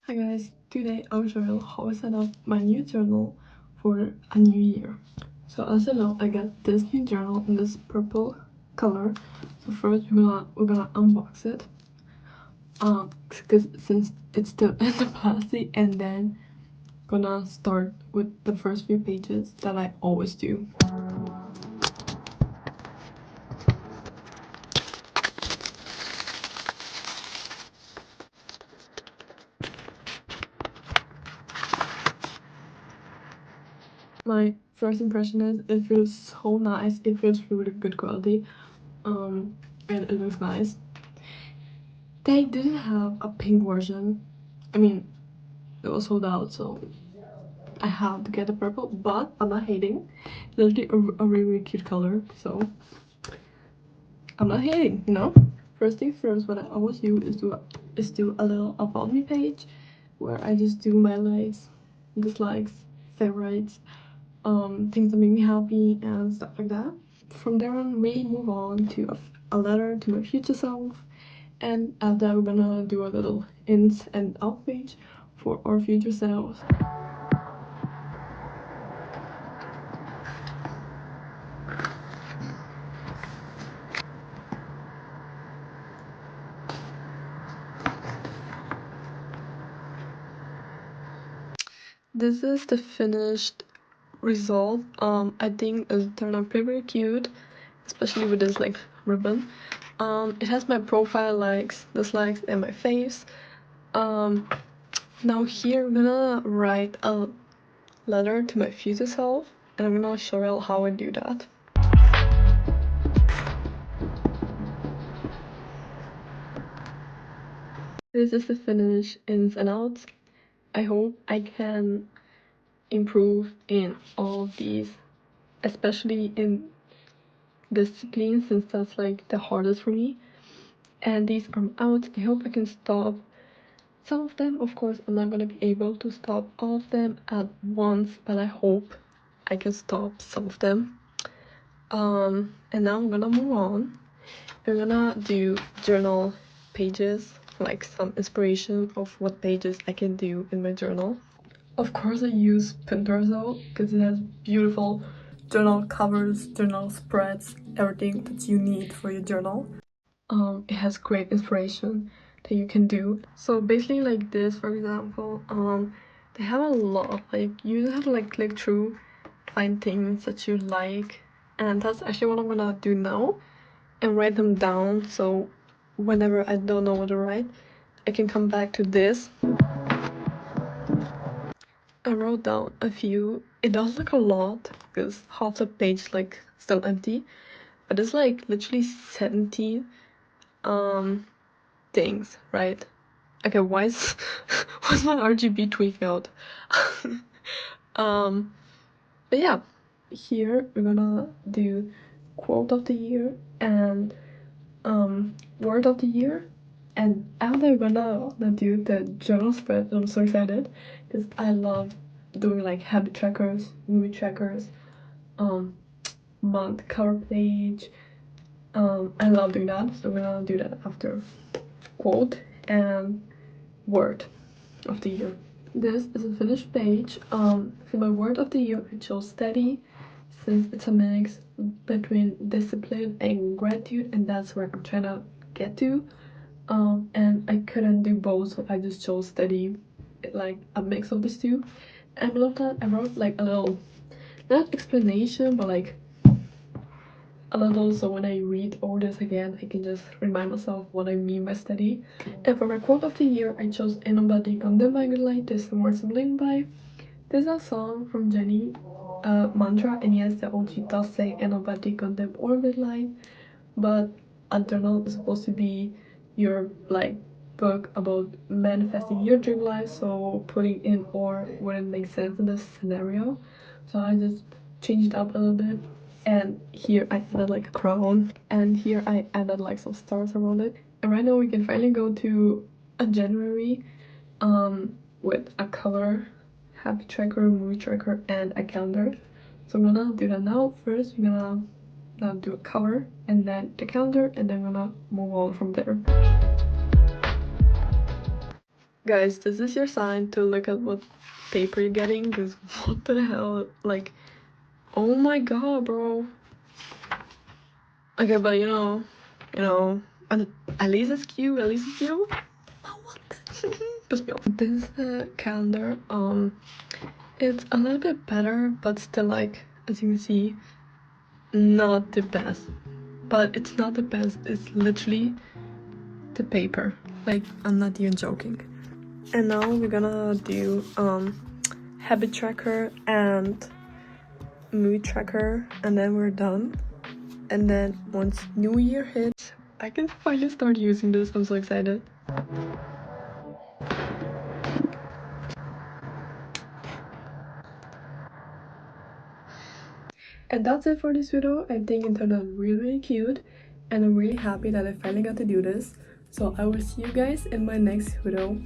Hi guys, today I'll show you how I set up my new journal for a new year. So as you know, I got this new journal in this purple color. So first we're gonna unbox it. Because since it's still in the plastic, and then gonna start with the first few pages that I always do. My first impression is it feels so nice. It feels really good quality. And it looks nice. They didn't have a pink version. I mean, it was sold out, so I have to get the purple, but I'm not hating. It's actually a really, really cute color, so I'm not hating, you know? First things first, what I always do is do a little about me page where I just do my likes, dislikes, favorites, things that make me happy and stuff like that. From there on, we move on to a letter to my future self, and after that, we're gonna do a little ins and out page for our future selves. This is the finished result. I think it turned out pretty cute, especially with this like ribbon. It has my profile, likes, dislikes, and my face. Now here I'm gonna write a letter to my future self, and I'm gonna show you how I do that. This is the finished ins and outs. I hope I can improve in all these, especially in discipline, since that's like the hardest for me. And these are out. I hope I can stop some of them. Of course, I'm not gonna be able to stop all of them at once, but I hope I can stop some of them. And now I'm gonna move on. I'm gonna do journal pages, like some inspiration of what pages I can do in my journal. Of course, I use Pinterest though, because it has beautiful journal covers, journal spreads, everything that you need for your journal. It has great inspiration that you can do. So basically like this, for example, they have a lot, like you just have to like click through, find things that you like, and that's actually what I'm gonna do now, and write them down, so whenever I don't know what to write, I can come back to this. I wrote down a few. It does look a lot because half the page like still empty, but it's like literally 70 things, right? Okay, why is why's my RGB tweak out? But yeah, here we're gonna do quote of the year and word of the year, and after we're gonna do the journal spread. I'm so excited because I love doing like habit trackers, movie trackers, month cover page. I love doing that, so we're gonna do that after quote and word of the year. This is a finished page. For my word of the year, I chose steady, since it's a mix between discipline and gratitude, and that's where I'm trying to get to. And I couldn't do both, so I just chose steady, like a mix of these two. And I love that I wrote like a little, not explanation, but like a little, so when I read over this again, I can just remind myself what I mean by steady. And for my quote of the year, I chose "E non badi con them by good light." This is the words I'm living by. This is a song from Jenny, mantra, and yes, the OG does say "E non badi con them or good light," but a journal is supposed to be your like book about manifesting your dream life, so putting in or wouldn't make sense in this scenario, so I just changed it up a little bit. And here I added like a crown, and here I added like some stars around it. And right now we can finally go to a January with a color, happy tracker, movie tracker, and a calendar. So I'm gonna do that now. First we're gonna do a cover and then the calendar, and then I'm gonna move on from there. Guys, this is your sign to look at what paper you're getting, because what the hell, like, oh my god, bro. Okay, but you know, at least it's cute, at least it's cute. Oh, what? Piss me off. This is the calendar. It's a little bit better, but still, like, as you can see, not the best. But it's not the best, it's literally the paper. Like, I'm not even joking. And now we're gonna do habit tracker and mood tracker, and then we're done. And then once New Year hits, I can finally start using this. I'm so excited. And that's it for this video. I think it turned out really cute, and I'm really happy that I finally got to do this. So I will see you guys in my next video.